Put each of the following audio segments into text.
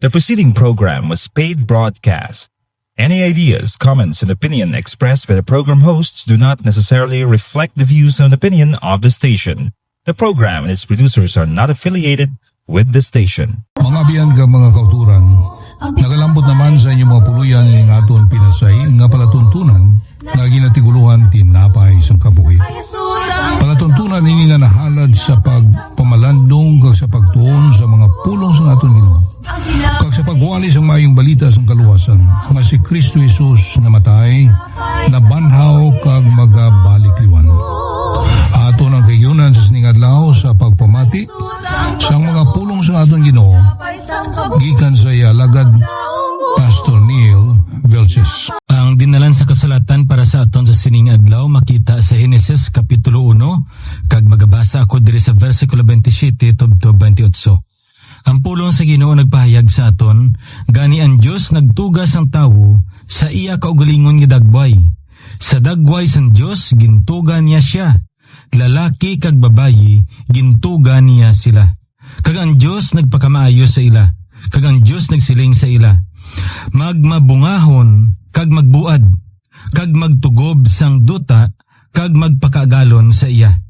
The preceding program was paid broadcast. Any ideas, comments, and opinion expressed by the program hosts do not necessarily reflect the views and opinion of the station. The program and its producers are not affiliated with the station. Mga biyan ka mga kauturan, nagalambot naman sa inyong mga puluyan ng aton pinasay nga palatuntunan nga ginatiguluhan tinapay sang kabuhi. Palatuntunan ini nga nahalad sa pagpamalandong kag sa pagtuon sa mga pulong sa aton Ginoo. Kag sa pagwali sa mayong balita sa kaluwasan nga si Kristo Jesus namatay, nabanhaw kag magabalik liwan. Aton ang kayunan sa siningadlaw sa pagpamati sang mga pulong sa aton Ginoo gikan sa alagad Pastor Neil Velces. Ang dinalan sa kasulatan para sa aton sa sining adlaw makita sa Henesis kapitulo 1 kag magabasa ako diri sa bersikulo 27 tubto 28. Ang pulong sa Ginoo nagpahayag sa aton gani ang Dios nagtugas ang tawo sa iya kaugalingon nga dagway. Sa dagway sang Dios gintugan niya siya. Lalaki kag babayi gintugan niya sila. Kag ang Dios nagpakamaayo sa ila. Kag ang Dios nagsiling sa ila. Magmabungahon kag magbuad, kag magtugob sang duta, kag magpakagalon sa iya,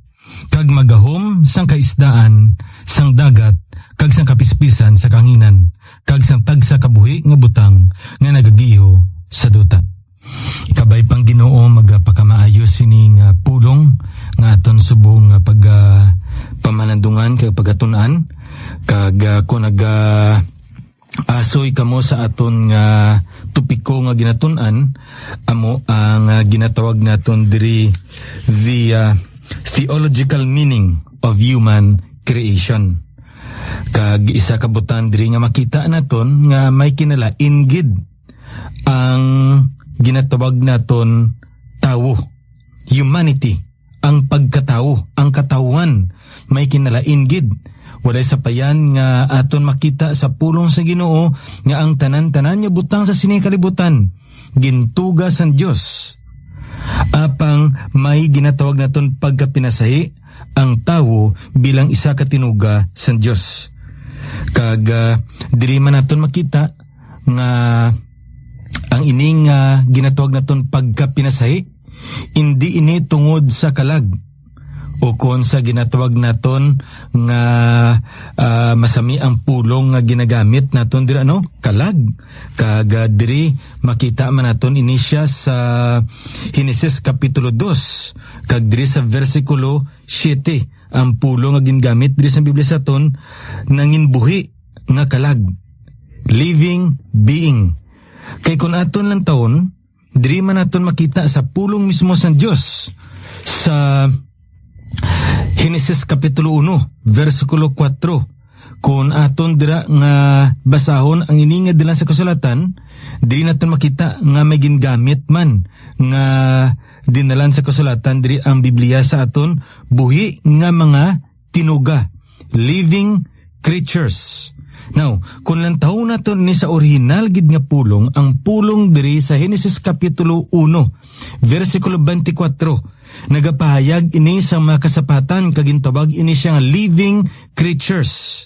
kag magahom sang kaisdaan, sang dagat, kag sang kapispisan sa kanginan, kag sang tagsa kabuhi nga butang nga nagagiho sa duta. Ikabay pang Ginoo magpakamaayo sining pulong nga aton subong pamalandungan kag pagatun-an kag kun asoy kamo sa aton nga tupiko nga ginatun-an amo ang ginatawag naton diri the theological meaning of human creation. Kag isa kabutan diri nga makita naton nga may kinalain gid ang ginatawag naton tawo, humanity, ang pagkatawo, ang katawan may kinalain gid. Walay sapayan nga aton makita sa pulong sa Ginoo nga ang tanan-tanan niya butang sa sining kalibutan gintuga sang Dios. Apang may ginatawag naton pagkapinasahi ang tawo bilang isa ka tinuga sang Dios. Kag diri man naton makita nga ang ining ginatawag naton pagkapinasahi hindi ini tungod sa kalag o kon sa ginatawag naton nga masami ang pulong nga ginagamit naton diri kalag. Kag diri makita man naton ini siya sa Henesis kapitulo 2 kag diri sa bersikulo 7 ang pulong nga ginagamit diri sa Biblia sa aton nanginbuhi nga kalag, living being. Kay kun aton lang taon diri man naton makita sa pulong mismo sa Dios sa Henesis kapitulo 1 bersikulo 4 kung aton dira nga basahon ang ini nga dilan sa kasulatan diri naton makita nga may gingamit man nga dinalan sa kasulatan diri ang Biblia sa aton buhi nga mga tinuga, living creatures. Now, kung lang taon naton ni sa original gid nga pulong, ang pulong diri sa Henesis kapitulo 1 bersikulo 24 nagapahayag ini sa mga kasapatan kag gintabag ini siya nga living creatures.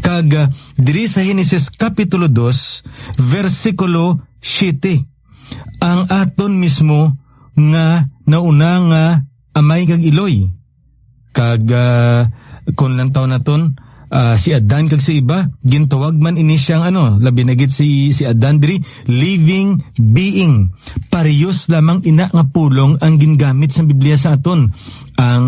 Kag diri sa Henesis kapitulo 2 bersikulo 7 ang aton mismo nga nauna nga amay kag iloy. Kag kun lang taon naton si Adan kag si iba gintawag man ini siyang labi na gid si Adan diri living being. Parehas lamang ina nga pulong ang gingamit sa Biblia sa aton. Ang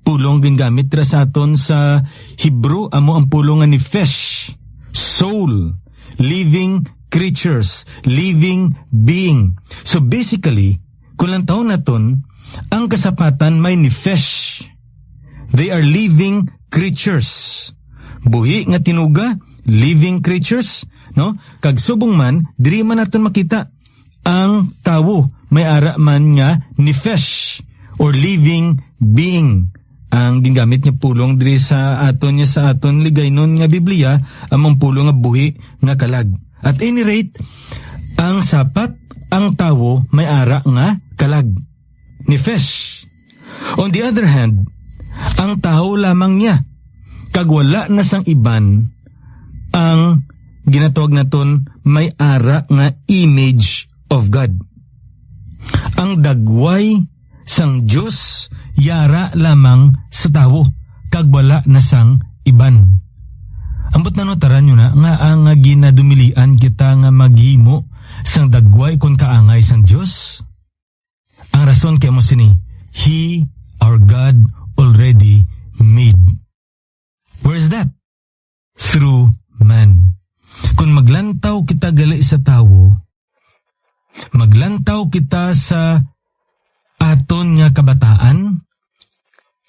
pulong gingamit ra sa aton sa Hebrew amo ang pulong nga nefesh, soul, living creatures, living being. So basically kung lang taon naton ang kasapatan may nefesh. They are living creatures. Buhi nga tinuga, living creatures, no? Kag subong man diri man naton makita ang tawo may ara man nga nefesh or living being. Ang gingamit niya pulong diri sa aton ligaynon nga Biblia among pulong nga buhi nga kalag. At any rate, ang sapat ang tawo may ara nga kalag, nefesh. On the other hand, ang tao lamang niya kag wala na sang iban ang ginatawag naton may ara nga image of God. Ang dagway sang Dios yara lamang sa tawo kag wala na sang iban. Ambot na notaran nyo na nga ang ginadumilian kita nga maghimo sang dagway kon kaangay sang Dios. Ang rason kay mo sini, He, our God, already made. Where is that? Through man. Kung maglantaw kita gali sa tawo, maglantaw kita sa aton nga kabataan,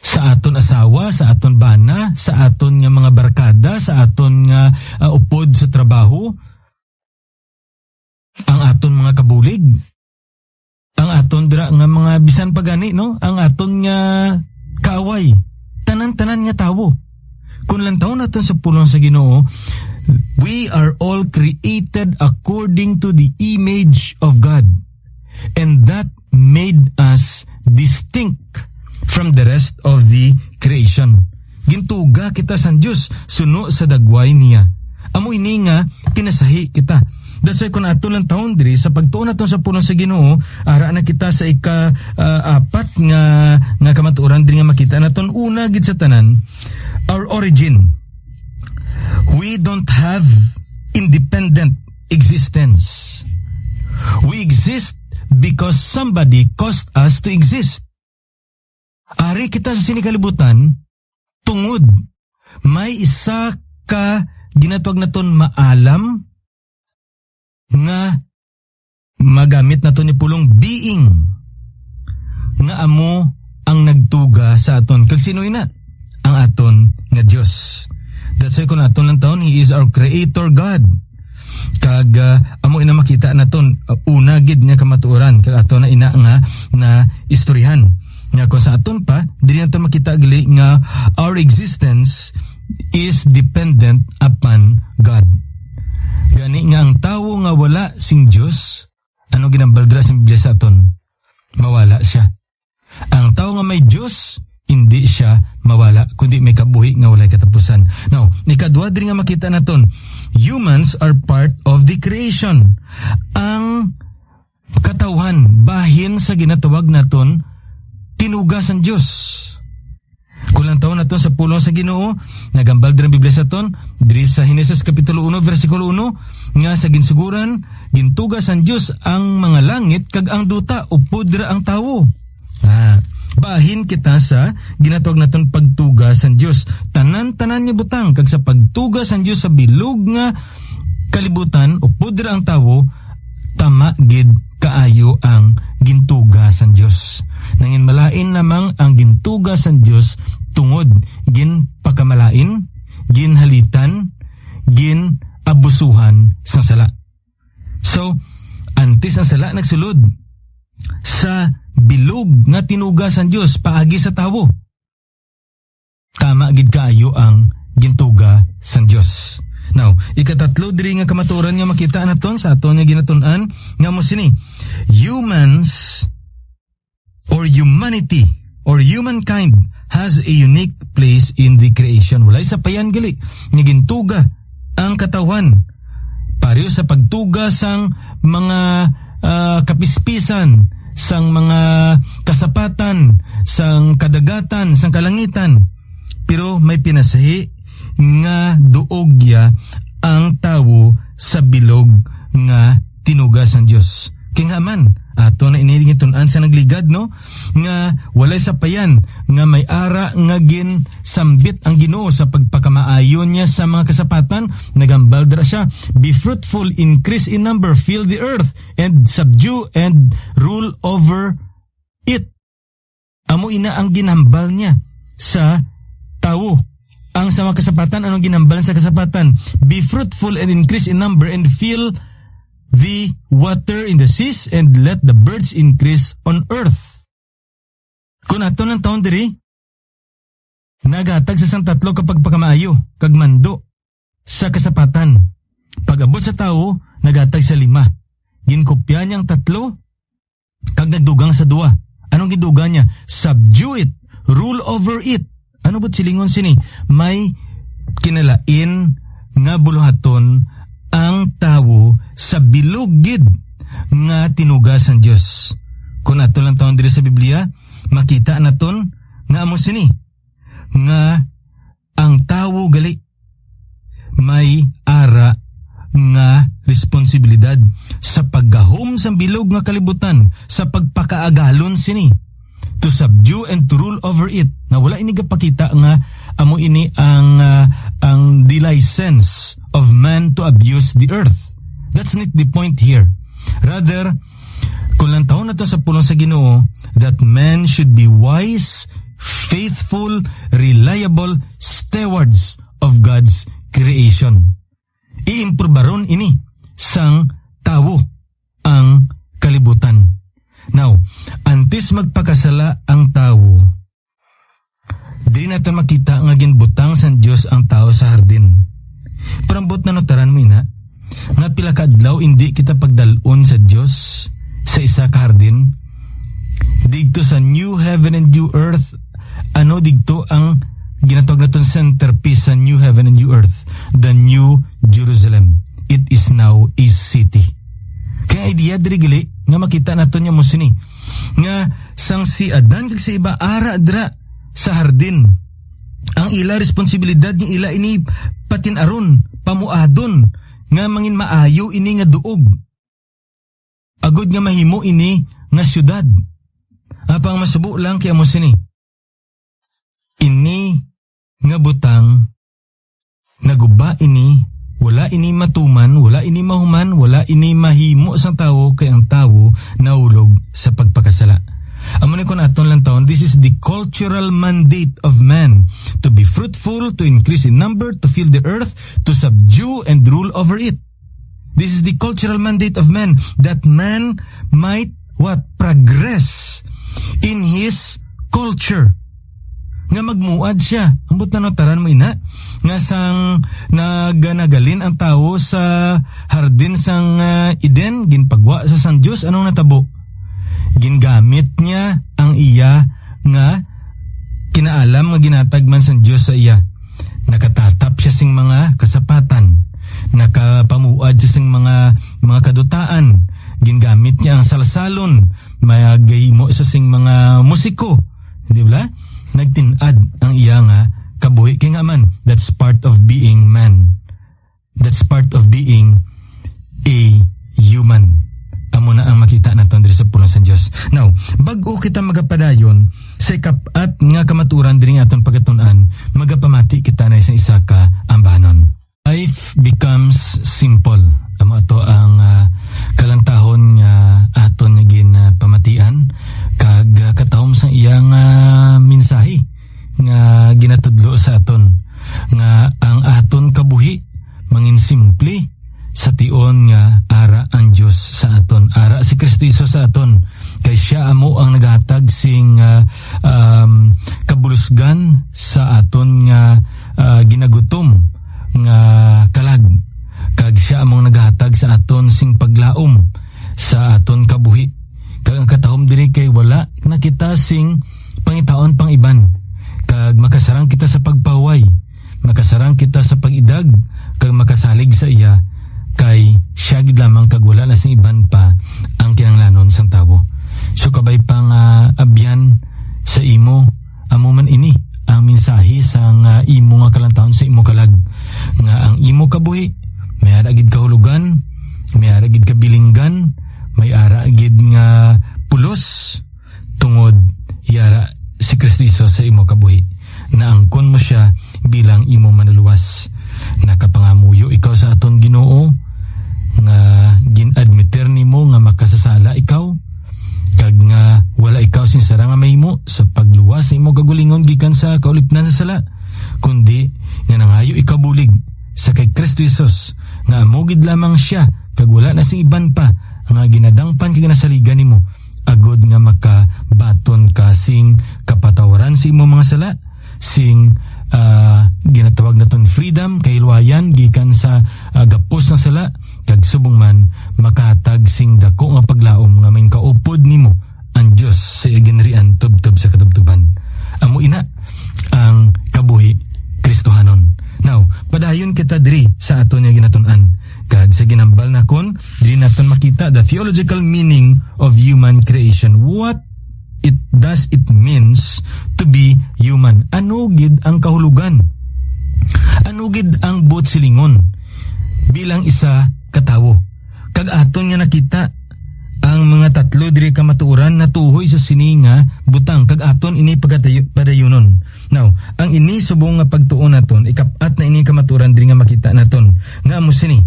sa aton asawa, sa aton bana, sa aton nga mga barkada, sa aton nga upod sa trabaho, ang aton mga kabulig, ang aton dira nga mga bisan pagani, no? Ang aton nga kaaway, tanan-tanan nga tawo. Kung lantaw naton sa pulong sa Ginoo, we are all created according to the image of God. And that made us distinct from the rest of the creation. Gintuga kita sa Diyos, suno sa dagway niya. Amo ini nga, pinasahi kita. That's why kung ato lang taon diri, sa pagtuon naton sa pulong sa Ginoo, ara na kita sa ika-apat nga kamatuoran diri nga makita naton una gid sa tanan, our origin. We don't have independent existence. We exist because somebody caused us to exist. Ari kita sa sinikalibutan, tungod may isa ka ginatawag naton maalam nga magamit naton ni pulong being nga amo ang nagtuga sa aton. Kag sino ina? Ang aton nga Dios. That's why kung aton lang taon, He is our creator God. Kag amo ina makita naton una gid nga kamatuoran kag aton na ina nga na istoryahan. Nga kung sa aton pa, dili naton makita gali nga our existence is dependent upon God. Gani nga ang tawo nga wala sing Dios, ano ginambaldra sa Biblia sa aton? Mawala siya. Ang tawo nga may Dios, hindi siya mawala, kundi may kabuhi nga walay katapusan. Now, ikadua diri nga makita naton, humans are part of the creation. Ang katawhan, bahin sa ginatawag naton, tinugasan Diyos. Kulang taon naton sa pulong sa Ginoo, nagambal din ang Biblia sa aton, diri sa Henesis Kapitulo 1, versikulo 1, nga sa ginsuguran, gintugasan Diyos ang mga langit, kag ang duta, upod dira ang tawo. Bahin kita sa ginatawag naton pagtugas sa Dios. Tanan-tanan niya butang kag sa pagtugas sa Dios sa bilog nga kalibutan o pudra ang tawo, tama gid kaayo ang gintugas sa Dios. Nangin malain namang ang gintugas sa Dios tungod gin pakamalain, gin halitan, gin abusuhan sa sala. So, antes ang sala nagsulod sa bilog nga tinugasan Dios paagi sa tawo. Tama gid kaayo ang gintuga sa Dios. Now, ikatatlo diri nga kamatuoran nga makita naton sa aton nga ginatun-an nga mo sini. Humans or humanity or humankind has a unique place in the creation. Walay sa payan gali nga gintuga ang katawan pareho sa pagtuga sang mga kapispisan, sang mga kasapatan, sang kadagatan, sang kalangitan. Pero may pinasahi nga duogya ang tawo sa bilog nga tinugas ng Diyos. Kaya nga man, ato na inilingitunan sa nagligad, no? Nga walay sapayan, nga may ara nga gin sambit ang Ginoo sa pagpakamaayon niya sa mga kasapatan, nagambaldra siya. Be fruitful, increase in number, fill the earth, and subdue and rule over it. Amo ina ang ginambal niya sa tawo. Ang sa mga kasapatan, anong ginambal sa kasapatan? Be fruitful and increase in number and fill the water in the seas and let the birds increase on earth. Kung ato ng taon diri, nagatag sa sang tatlo kapag pagkamaayo, kag mando sa kasapatan. Pag abot sa tao, nagatag sa 5. Ginkopya niyang 3, kag nagdugang sa 2. Anong giduga niya? Subdue it, rule over it. Ano ba't silingon sini? May kinalain nga buluhaton gid nga tinugas ang Dios. Kung ato lang taon diri sa Biblia, makita naton nga amo sini nga ang tawo gali may ara nga responsibilidad sa paggahom sa bilog nga kalibutan, sa pagpakaagalon sini, to subdue and to rule over it. Na wala ini gapakita nga amo ini ang the license of man to abuse the earth. That's not the point here. Rather, kung lang taon na to sa pulong sa Ginoo, that man should be wise, faithful, reliable stewards of God's creation. Iimprobaron ini sang tawo ang kalibutan. Now, antes magpakasala ang tawo, di natin makita nga ginbutang sa Diyos ang tao sa hardin. Parambot na notaran mo ina, nga pila ka adlaw hindi kita pagdalon sa Diyos sa isa ka hardin. Digto sa new heaven and new earth, ano digto ang ginatawag naton centerpiece sa new heaven and new earth, the new Jerusalem. It is now a city. Kaya idea diri gali nga makita naton nya mo sini nga sang si Adan kag si iba ara dra sa hardin. Ang ila responsibilidad ni ila ini patinaron, pamuadon nga mangin maayo ini nga duog. Agod nga mahimo ini nga syudad. Apang masubo lang kay amo sini. Ini nga butang naguba ini, wala ini matuman, wala ini mahuman, wala ini mahimo sa tawo kay ang tawo naulog sa pagpakasala. Amo ni kon aton lang taon, this is the cultural mandate of man to be fruitful, to increase in number, to fill the earth, to subdue and rule over it. This is the cultural mandate of man, that man might progress in his culture. Nga magmuad siya. Ambot na notaran mo ina, nga sang naganagalin ang tao sa hardin sang Eden, ginpagwa sa sang Diyos, anong natabo? Gingamit niya ang iya nga kinaalam nga ginatagman sang Diyos sa iya. Nakatatap siya sing mga kasapatan, nakapamuad siya sing mga kadutaan, gingamit niya ang salsalon, magahimo sa sing mga musiko, di ba? Nagtinad ang iya nga kabuhi kay nga man. That's part of being man. That's part of being a human. Amo na ang makita naton diri sa pulong sa Dios. Now, bag-o kita magapadayon sa ikapat nga kamaturan diri aton pagatun-an, magapamati kita na isa ka ambanon. Life becomes simple. Amo ato ang kalantahon nga aton nga ginpamatian kag katahom sang iyang mensahe nga ginatudlo sa aton nga ang aton kabuhi mangin simple sa tion nga ara ang Dios sa aton, ara si Kristo Jesus sa aton, kay siya amo ang naghatag sing kabulusgan sa aton nga ginagutom nga kalag, kag siya among naghatag sa aton sing paglaom sa aton kabuhi. Kag ang katahom diri kay wala nakita sing pangitaon pang iban, kag makasarang kita sa pagpaway, makasarang kita sa pagidag, kag makasalig sa iya, kay siya gid lamang kag wala na sing iban pa ang kinahanglanon sang tawo. So kabay pang abyan sa imo, amo man ini ang mensahe sang imo nga kalantahon sa imo kalag, nga ang imo kabuhi may ara gid kahulugan, may ara gid kabilinggan, may ara gid nga pulos tungod yara si Kristo sa imo kabuhi, na angkon mo siya bilang imo manuluwas. Nakapangamuyo ikaw sa aton Ginoo nga gin-admiter nimo nga makasasala ikaw, kag nga wala ikaw sinsara nga mahimo sa pagluwas sa imo kagulingon gikan sa kaulipnan sa sala, kundi nga nangayo ikaw bulig sa kay Kristo Jesus nga amo gid lamang siya kag wala na sing iban pa nga ginadangpan kag nasaligan nimo, agod nga makabaton ka sing kapatawaran sa imo mga sala, sing ginatawag naton freedom, kahilwayan gikan sa gapos na sala, kag subong man makahatag sing dako nga paglaom nga may kaupod nimo ang Dios sa ginrian tubtob sa katubtuban. Amo ina ang kabuhi Kristohanon. Now, padayon kita diri sa aton nga ginatun-an, kag sa ginambal na kon dili naton makita the theological meaning of human creation. What does it means to be human? Ano gid ang kahulugan? Ano gid ang buot silingon bilang isa katawo? Kag aton nga nakita ang mga tatlo diri ka matuoran natuhoy sa sininga butang kag aton ini padayonon. Now, ang ini subong nga pagtuon naton ikapat na ini ka matuoran diri nga makita naton nga amo sini.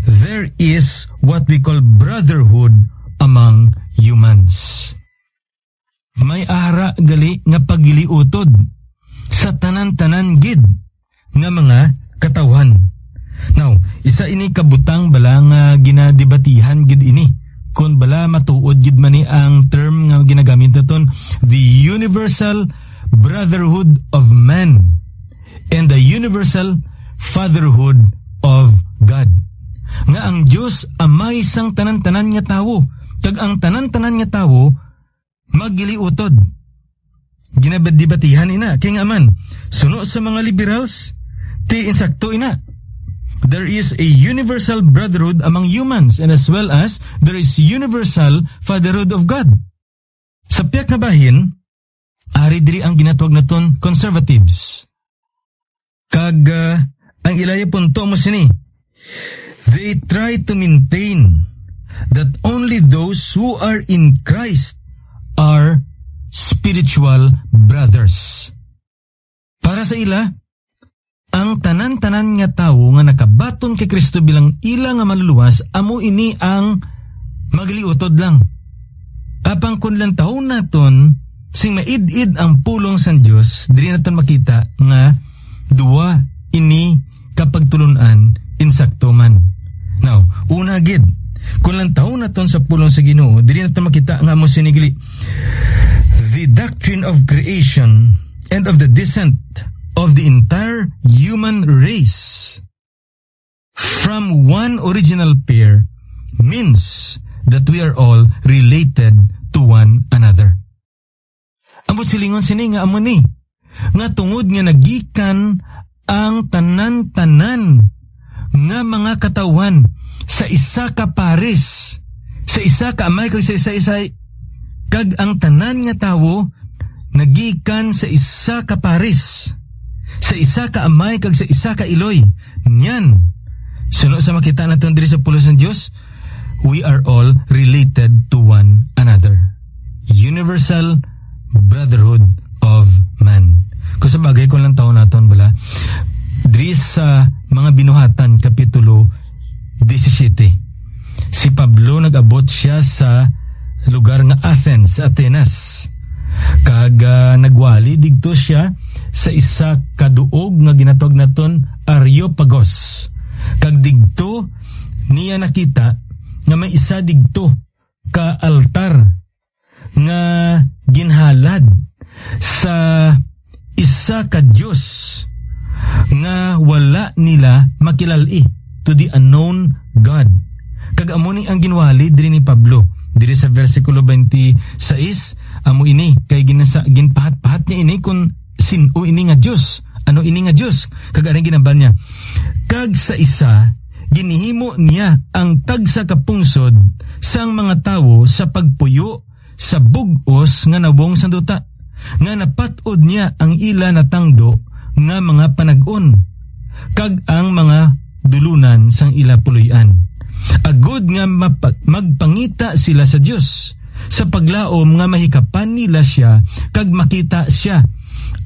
There is what we call brotherhood among humans. May ara gali nga pagiliutod sa tanan-tanan gid nga mga katawan. Now, isa ini kabutang bala nga ginadebatihan gid ini. Kung bala matuod gid man ni ang term nga ginagamit naton, the universal brotherhood of man and the universal fatherhood of God. Nga ang Dios amay sang tanan-tanan nga tawo, kag ang tanan-tanan nga tawo magiliutod. Ginabadibatihan ina kay nga man suno sa mga liberals ti insakto ina. There is a universal brotherhood among humans and as well as there is universal fatherhood of God. Sa piyak nga bahin, ari diri ang ginatawag naton conservatives. Kag ang ilaya punto mo sini, they try to maintain that only those who are in Christ are spiritual brothers. Para sa ila, ang tanan-tanan nga tawo nga nakabaton kay Kristo bilang ila nga maluluwas, amo ini ang magliutod lang. Apang kun lang taon naton, sing maid-id ang pulong sang Dios, diri naton makita nga duwa ini kapagtulunan insakto man. Now, una gid, kun lang taon naton sa pulong sa Ginoo, diri naton makita nga amo sinigli. The doctrine of creation and of the descent of the entire human race from one original pair means that we are all related to one another. Amot silingon sini nga amo ni nga tungod nga nagikan ang tanan-tanan nga mga katawan sa isa ka pares, sa isa ka amay kag sa isa kag ang tanan nga tawo nagikan sa isa ka pares, sa isa ka amay kag sa isa ka iloy. Nyan, suno sa makita naton diri sa pulos ng Dios, we are all related to one another. Universal brotherhood of man. Kung sa bagay kung lang taon naton bala, diri sa mga binuhatan kapitulo 17, si Pablo nag-abot siya sa lugar nga Athens, Atenas. Kag nagwali digto siya sa isa kaduog nga ginatawag naton Areopagos. Kag digto niya nakita nga may isa digto ka altar nga ginhalad sa isa ka Dios nga wala nila makilali, to the unknown God. Kag amo ni ang ginwali diri ni Pablo diri sa versikulo 26, amo ini kay ginpahat-pahat niya ini kun sino ini nga Dios, ano ini nga Dios. Kag aring ginambal niya, kag sa isa ginihimo niya ang tagsa ka pungsod sang mga tawo sa pagpuyo sa bug-os nga nabong sanduta, nga napatod niya ang ila na tangdo nga mga panag-on kag ang mga dulunan sang ila puloy-an. Agud nga magpangita sila sa Dios sa paglaom nga mahikapan nila siya kag makita siya,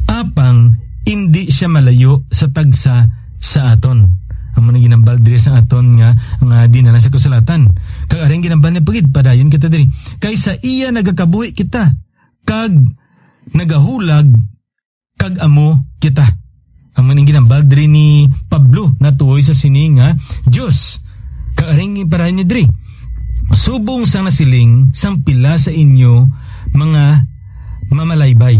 apang hindi siya malayo sa tagsa sa aton. Amo na ginambal diri sa aton nga dinala sa kasulatan. Kag aring ginambal ni pagid padayon kita diri, kay sa iya nagakabuhi kita kag nagahulag kag amo kita. Amo ning ginambal diri ni Pablo natuoy sa sininga Dios. Kaaring parahin niyo diri, subong sang nasiling sang pila sa inyo mga mamalaybay,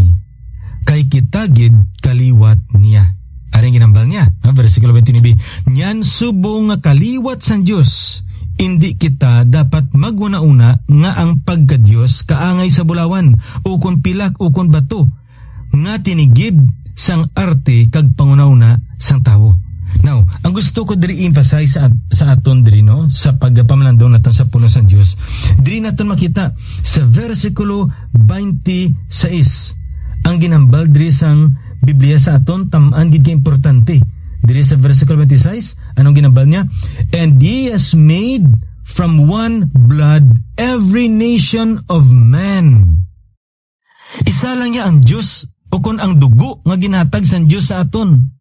kay kita gid kaliwat niya. Aring ginambal niya, versikulo 29b, nyan subong nga kaliwat sang Dios, hindi kita dapat maguna-una nga ang pagka-Dios kaangay sa bulawan, o kon pilak o kon bato, nga tinigib sang arte kag pangunauna sang tawo. Now, ang gusto ko diri emphasize sa aton diri no, no, sa pagpamalandong naton sa puno sa Dios. Diri naton makita sa versikulo 26 ang ginambal diri sang Biblia sa aton tam-an gid ka importante. Diri sa versikulo 26, anong ginambal niya? And he has made from one blood every nation of man. Isa lang niya ang Dios o kun ang dugo nga ginhatag sa Dios sa aton.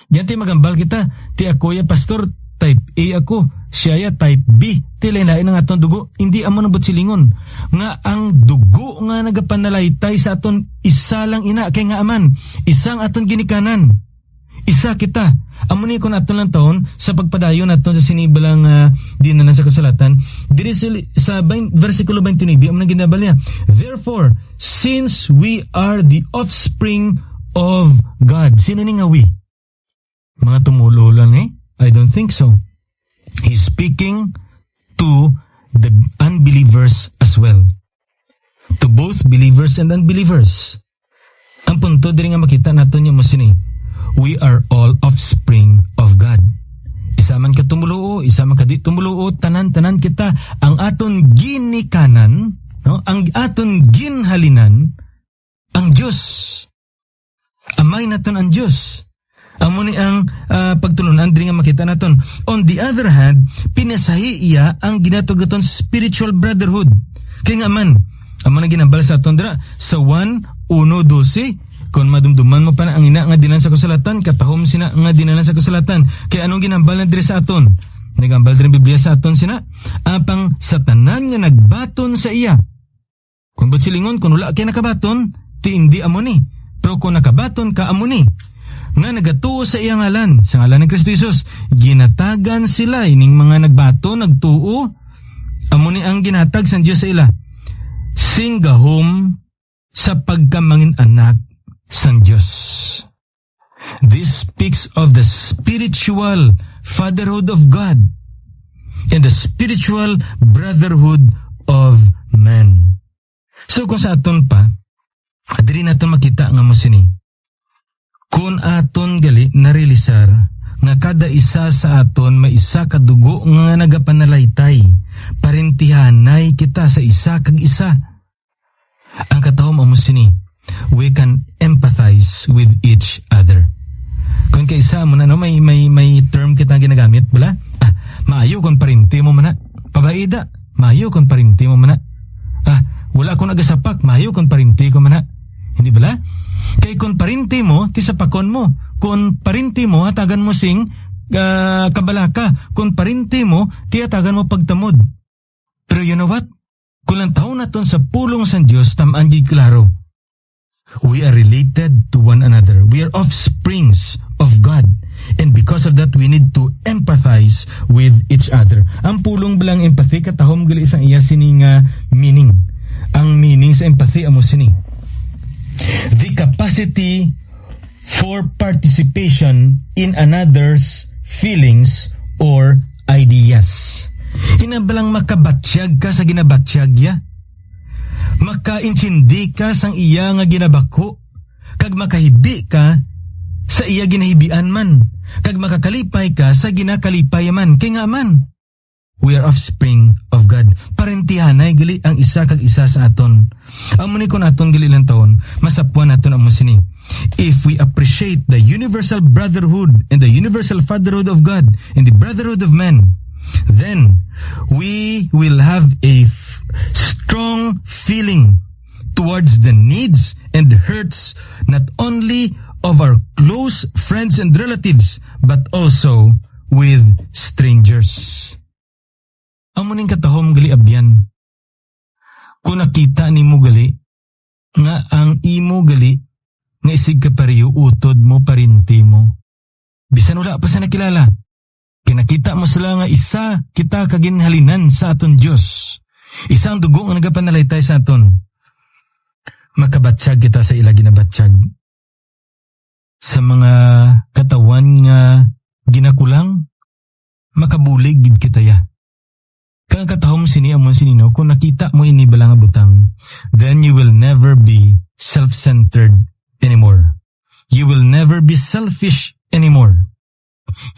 Diyan tayo magambal kita, ti ako ya pastor, type A ako, siya ya type B, ti lain-lain ang aton dugo, hindi amo nabot silingon. Nga ang dugo nga nagapanalaitay sa aton, isa lang ina, kay nga aman, isang aton ginikanan. Isa kita. Amo ni kun aton lang taon sa pagpadayon naton sa sinibalang dinanan sa kasalatan. Diri sa versikulo 29 amo nang ginabal niya. Therefore, since we are the offspring of God. Sino ni nga we? Mga tumulo lang I don't think so. He's speaking to the unbelievers as well. To both believers and unbelievers. Ang punto diri nga makita naton yung masini. We are all offspring of God. Isa man ka tumuluo, isa man ka di tumuluo, tanan-tanan kita ang aton ginikanan, no? Ang aton ginhalinan ang Dios. Amay naton ang Dios. Amo ni ang pagtulunan diri nga makita naton. On the other hand, pinasahi iya ang ginatog naton spiritual brotherhood. Kay nga man, amo na ginambal sa aton dira sa 1:12. Kung madumduman mo pa na ang ina nga dinan sa kasalatan, katahom sina nga dinanan sa kasalatan. Kaya anong ginambal na diri sa aton? Nagambal din Biblia sa aton sina? Apang sa tanan nga nagbaton sa iya. Kung ba't silingon, kung wala kaya nakabaton, ti hindi amo ni. Pero kung nakabaton ka amo ni. Nga nagatuo sa iya ngalan, sa ngalan ng Kristo Jesus, ginatagan sila, ining mga nagbato, nagtuo, amo ni ang ginatag sa Diyos sa ila. Singgahom sa pagkamangin anak sang Diyos. This speaks of the spiritual fatherhood of God and the spiritual brotherhood of man. So kung sa aton pa, diri naton makita nga mo sini. Kung aton gali narealisar nga kada isa sa aton may isa ka dugo nga nagapanalaitay, parentihanay kita sa isa kag isa. Ang katahom amo sini, we can empathize with each other. Kung kaysa mo na may term kita ginagamit bala, maayo kung parinti mo mana, pabaida, maayo kung parinti mo mana, wala akong nagasapak, maayo kung parinti ko mana, hindi bala? Kay kung parinti mo, tisapakon mo, kung parinti mo, hatagan mo sing kabalaka, kung parinti mo, tiyatagan mo pagtamod. Pero you know what? Kung lang taon naton sa pulong sa Diyos, tamaan di klaro. We are related to one another. We are offsprings of God. And because of that, we need to empathize with each other. Ang pulong bilang empathy, katahom gali isang iya sining meaning. Ang meaning sa empathy, amo sini. The capacity for participation in another's feelings or ideas. Hinabalang makabatsyag ka sa ginabatsyag ya. Makaintindi ka sang iya nga ginabako, kag makahibi ka sa iya ginahibian man, kag makakalipay ka sa ginakalipay man, kay nga man. We are offspring of God. Parentihanay gali ang isa kag isa sa aton. Amo ni kon aton gali lang taon, masapuan aton amo sini. If we appreciate the universal brotherhood and the universal fatherhood of God and the brotherhood of man, then we will have a strong feeling towards the needs and hurts not only of our close friends and relatives but also with strangers. Amo ning katahom gali abyan. Kung nakita nimo gali nga ang imo gali nga isig ka pariyo utod mo parinti mo. Bisan wala pa sa nakilala. Kinakita mo sila nga isa kita kaginhalinan sa aton Diyos. Isang dugo nga nagapanalaitay sa aton. Makabatsyag kita sa ila ginabatsyag. Sa mga katawan nga ginakulang, makabulig gid kita ya. Kang katahom sini amon sinino, kung nakita mo ini bala nga butang, then you will never be self-centered anymore. You will never be selfish anymore.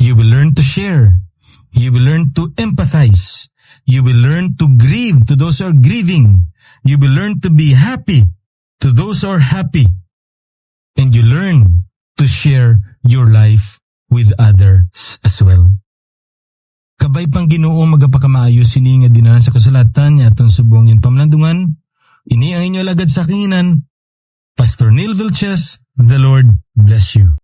You will learn to share. You will learn to empathize. You will learn to grieve to those who are grieving. You will learn to be happy to those who are happy. And you learn to share your life with others as well. Kabay pang Ginoo magapakamaayo sini nga dinanan sa kasulatan niya atong subong yin pamlandungan. Ini ang inyo lagad sa kinginan. Pastor Neil Vilches, the Lord bless you.